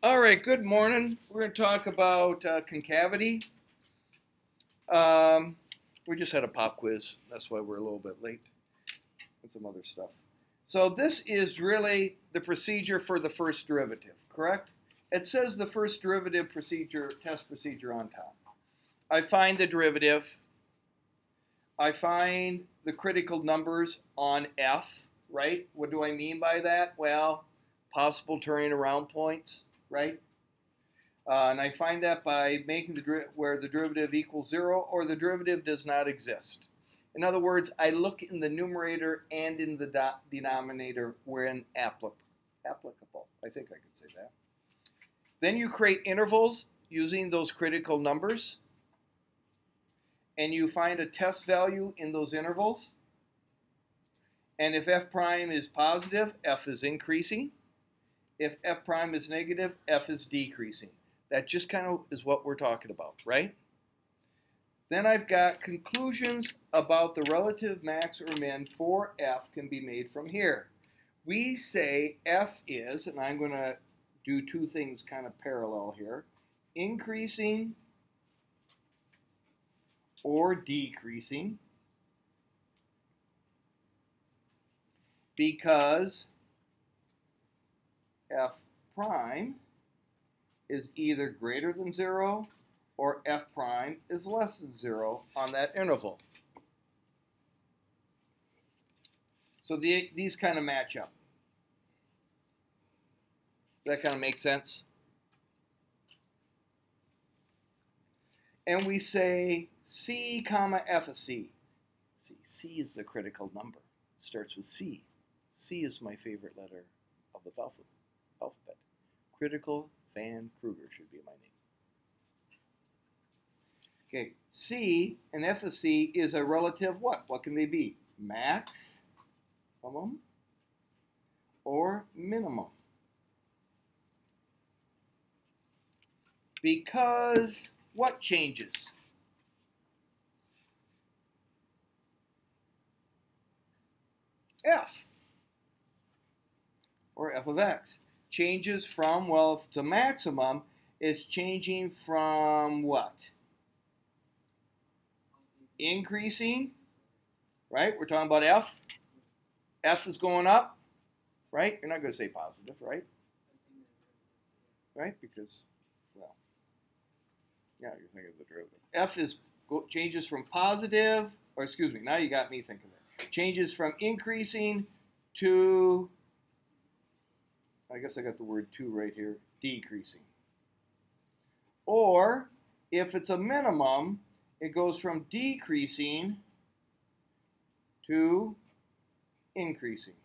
All right, good morning. We're going to talk about concavity. Um, we just had a pop quiz. That's why we're a little bit late and some other stuff. So this is really the procedure for the first derivative, correct? It says the first derivative procedure, test procedure on top. I find the derivative. I find the critical numbers on f, right? What do I mean by that? Well, possible turning around points, right? And I find that by making where the derivative equals 0 or the derivative does not exist. In other words, I look in the numerator and in the denominator when applicable. I think I could say that. Then you create intervals using those critical numbers. And you find a test value in those intervals. And if f prime is positive, f is increasing. If f prime is negative, f is decreasing. That just kind of is what we're talking about, right? Then I've got conclusions about the relative max or min for f can be made from here. We say f is, and I'm going to do two things kind of parallel here, increasing or decreasing, because f prime is either greater than 0 or f prime is less than 0 on that interval. So these kind of match up. Does that kind of make sense? And we say c comma f of c. See, c is the critical number. It starts with c. C is my favorite letter of the alphabet. Critical Van Kruger should be my name. Okay, c and f of c is a relative what? What can they be? Maximum or minimum. Because what changes? F, or f of x. Changes from, well, if it's a maximum, it's changing from what? Increasing, right? We're talking about f. F is going up, right? You're not going to say positive, right? Right? Because, well, yeah, you're thinking of the derivative. F is changes from positive, or excuse me, now you got me thinking it. Changes from increasing to, I guess I got the word to right here, decreasing. Or if it's a minimum, it goes from decreasing to increasing.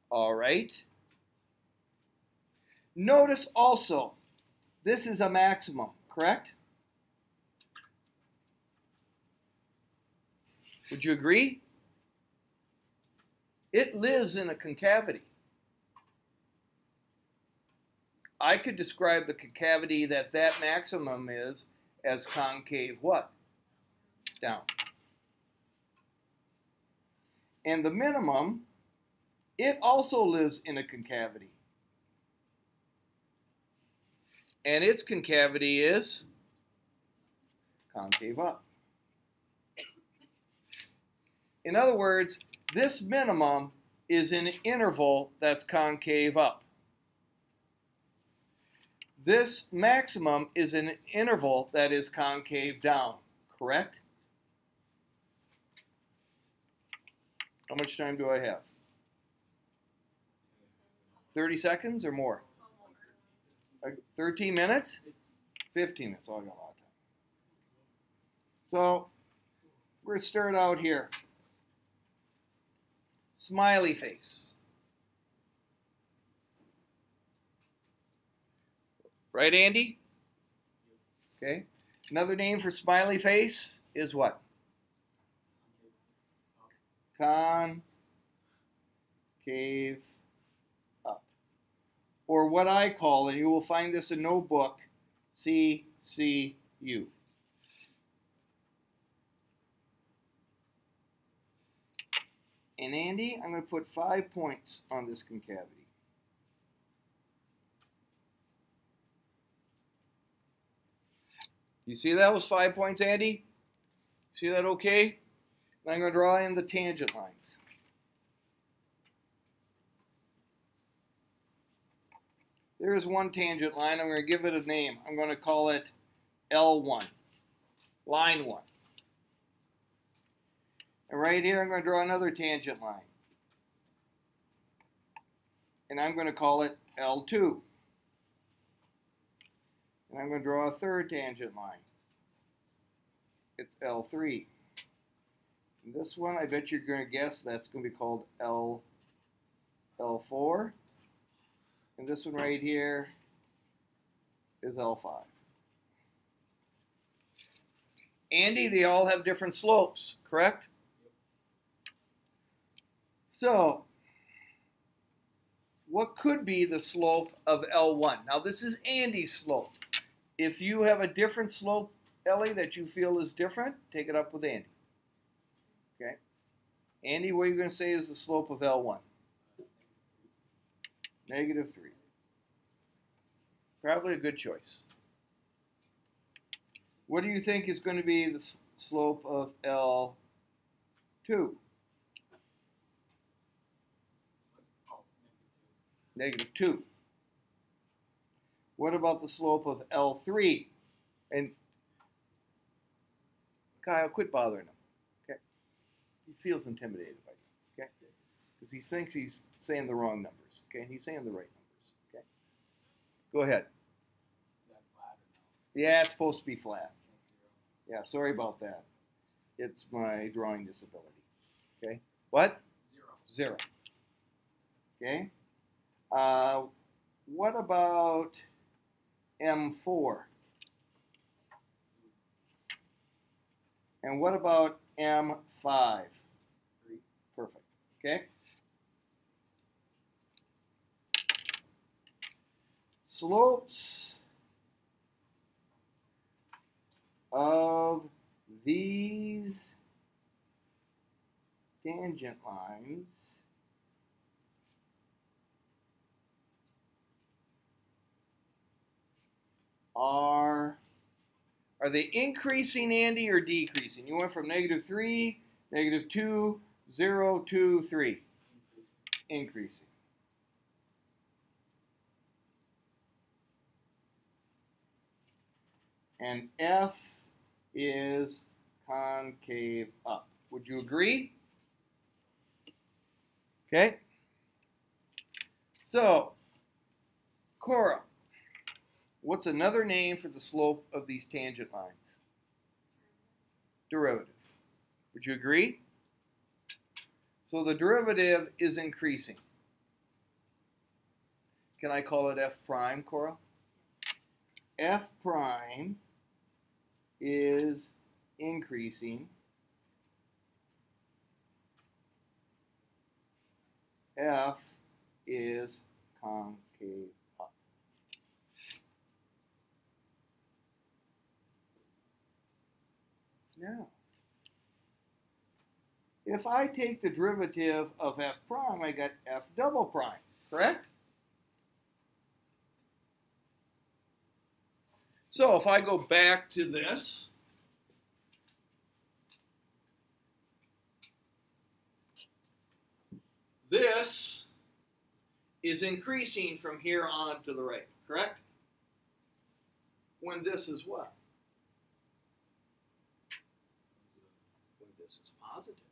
All right. Notice also, this is a maximum, correct? Would you agree? It lives in a concavity. I could describe the concavity that maximum is as concave what? Down. And the minimum, it also lives in a concavity. And its concavity is concave up. In other words, this minimum is an interval that's concave up. This maximum is an interval that is concave down, correct? How much time do I have? 30 seconds or more? 13 minutes? 15 minutes. Oh, I got a lot of time. So we're going to start out here. Smiley face. Right, Andy? Okay. Another name for smiley face is what? Concave up. Or what I call, and you will find this in no book, CCU. And Andy, I'm going to put 5 points on this concavity. You see that was 5 points, Andy? See that okay? And I'm going to draw in the tangent lines. There's one tangent line. I'm going to give it a name. I'm going to call it L1, line 1. And right here, I'm going to draw another tangent line. And I'm going to call it L2. And I'm going to draw a third tangent line. It's L3. And this one, I bet you're going to guess that's going to be called L4. And this one right here is L5. Andy, they all have different slopes, correct? So, what could be the slope of L1? Now, this is Andy's slope. If you have a different slope, Ellie, that you feel is different, take it up with Andy. Okay? Andy, what are you going to say is the slope of L1? -3. Probably a good choice. What do you think is going to be the slope of L2? -2. What about the slope of L3? And Kyle, quit bothering him. Okay? He feels intimidated by you. Okay? Because he thinks he's saying the wrong numbers. Okay? And he's saying the right numbers. Okay? Go ahead. Is that flat or no? Yeah, it's supposed to be flat. Yeah, sorry about that. It's my drawing disability. Okay? What? 0. 0. Okay? What about M4? And what about M5? 3. Perfect. Okay? Slopes of these tangent lines are they increasing, Andy, or decreasing? You went from -3, -2, 0, 2, 3. Increasing. And F is concave up. Would you agree? Okay. So, Cora, what's another name for the slope of these tangent lines? Derivative. Would you agree? So the derivative is increasing. Can I call it F prime, Cora? F prime is increasing. F is concave up. Now, if I take the derivative of F prime, I get F double prime, correct? So if I go back to this, this is increasing from here on to the right, correct? When this is what? When this is positive,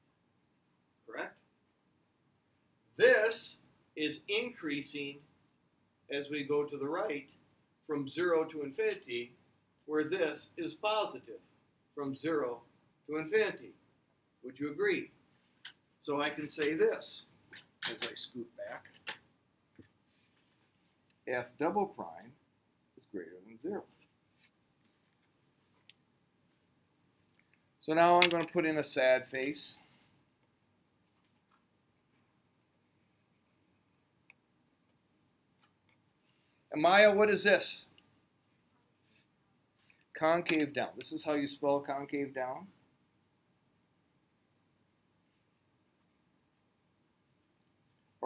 correct? This is increasing as we go to the right from 0 to infinity, where this is positive from 0 to infinity. Would you agree? So I can say this as I scoot back. F double prime is greater than 0. So now I'm going to put in a sad face. And Maya, what is this? Concave down. This is how you spell concave down.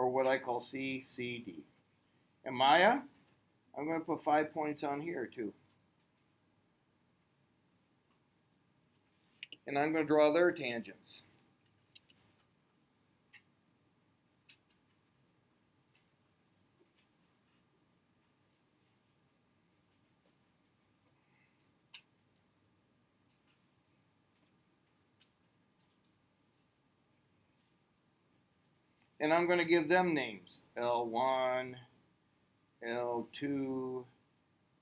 or what I call C, C, D. And Maya, I'm going to put 5 points on here too. And I'm going to draw their tangents. And I'm going to give them names. L1, L2,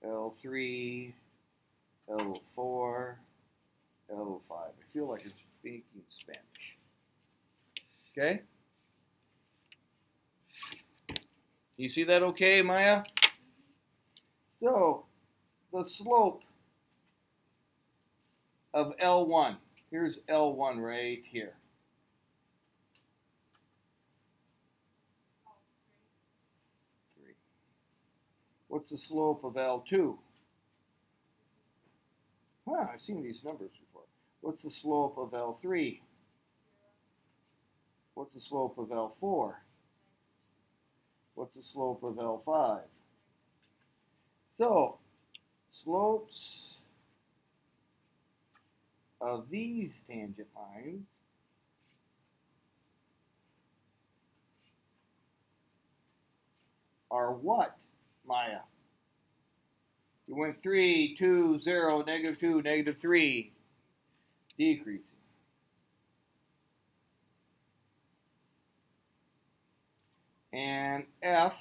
L3, L4, L5. I feel like it's speaking Spanish. Okay? You see that okay, Maya? So, the slope of L1. Here's L1 right here. What's the slope of L2? I've seen these numbers before. What's the slope of L3? What's the slope of L4? What's the slope of L5? So, slopes of these tangent lines are what, Maya? You went 3, 2, 0, -2, -3, decreasing. And F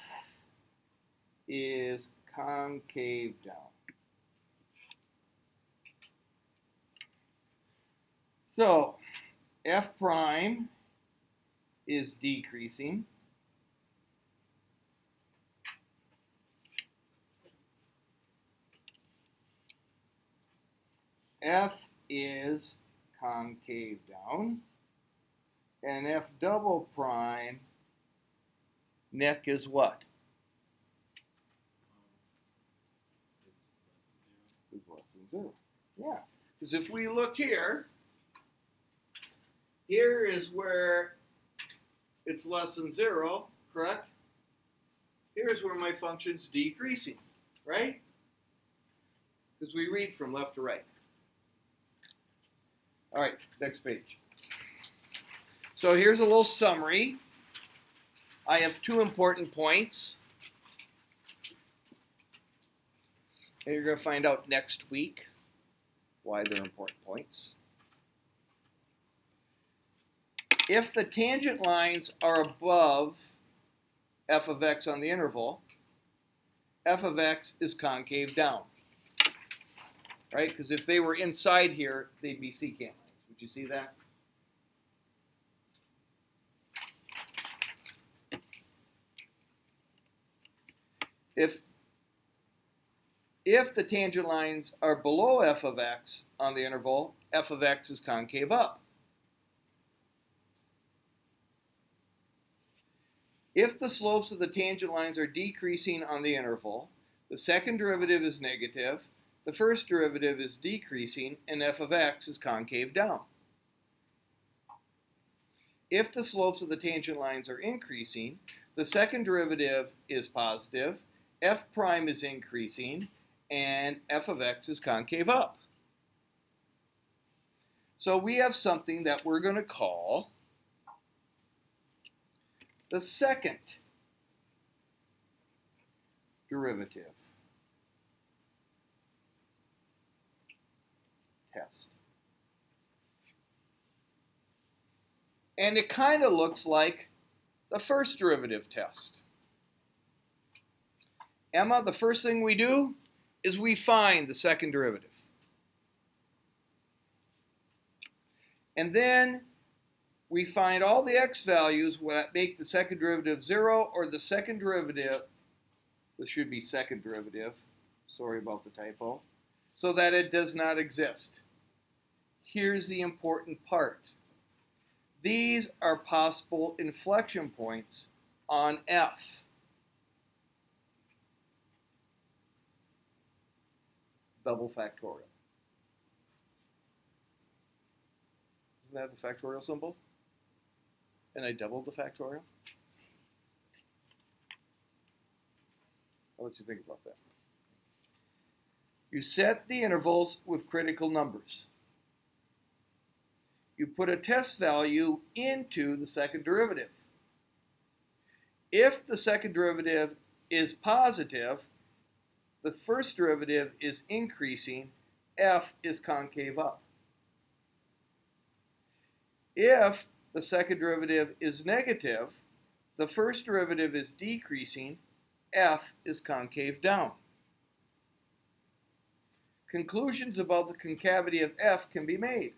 is concave down. So, F prime is decreasing. F is concave down. And F double prime, neck is what? Is less than 0. Yeah, because if we look here, here is where it's less than 0, correct? Here's where my function's decreasing, right? Because we read from left to right. All right, next page. So here's a little summary. I have 2 important points. And you're going to find out next week why they're important points. If the tangent lines are above f of x on the interval, f of x is concave down. Right? Because if they were inside here, they'd be secant lines. Would you see that? If the tangent lines are below f of x on the interval, f of x is concave up. If the slopes of the tangent lines are decreasing on the interval, the second derivative is negative, the first derivative is decreasing, and f of x is concave down. If the slopes of the tangent lines are increasing, the second derivative is positive, f prime is increasing, and f of x is concave up. So we have something that we're going to call the second derivative test. And it kind of looks like the first derivative test. Emma, the first thing we do is we find the second derivative. And then we find all the x values that make the second derivative 0, or the second derivative, this should be second derivative, sorry about the typo, so that it does not exist. Here's the important part. These are possible inflection points on f. Double factorial. Isn't that the factorial symbol? And I doubled the factorial? I'll let you think about that. You set the intervals with critical numbers. You put a test value into the second derivative. If the second derivative is positive, the first derivative is increasing, f is concave up. If the second derivative is negative, the first derivative is decreasing, f is concave down. Conclusions about the concavity of f can be made.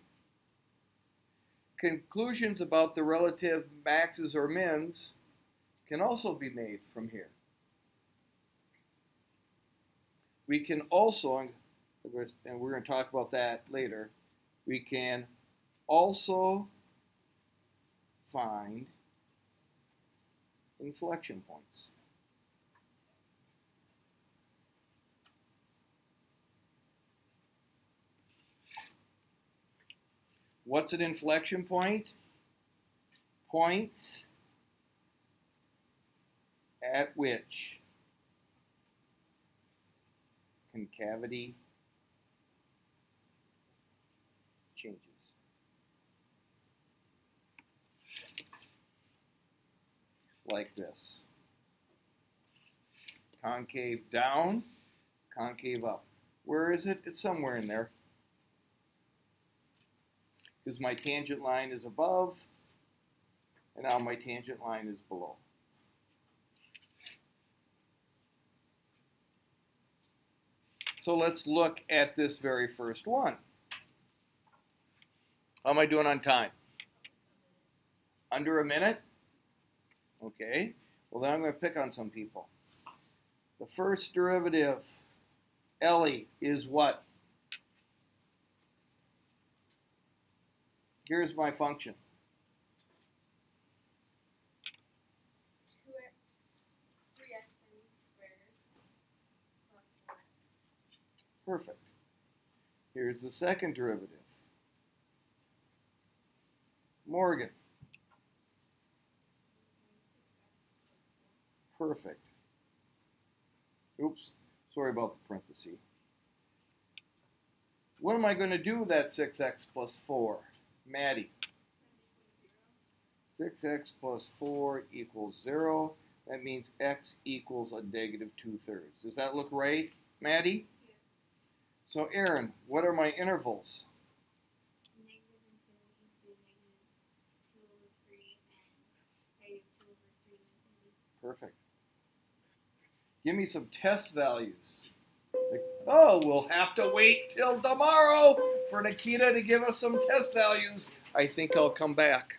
Conclusions about the relative maxes or mins can also be made from here. We can also, and we're going to talk about that later, we can also find inflection points. What's an inflection point? Points at which concavity changes. Like this. Concave down, concave up. Where is it? It's somewhere in there. Because my tangent line is above, and now my tangent line is below. So let's look at this very first one. How am I doing on time? Under a minute? Okay. Well, then I'm going to pick on some people. The first derivative, Ellie, is what? Here's my function. 2x, 3x squared plus 4x. Perfect. Here's the second derivative. Morgan. Perfect. Oops, sorry about the parenthesis. What am I going to do with that 6x plus 4? Maddie. 6x plus 4 equals 0. That means x equals a negative 2/3. Does that look right, Maddie? Yes. So Aaron, what are my intervals? Negative infinity to negative 2 over 3 and negative 2 over 3 infinity. Perfect. Give me some test values. Oh, we'll have to wait till tomorrow for Nikita to give us some test values. I think I'll come back.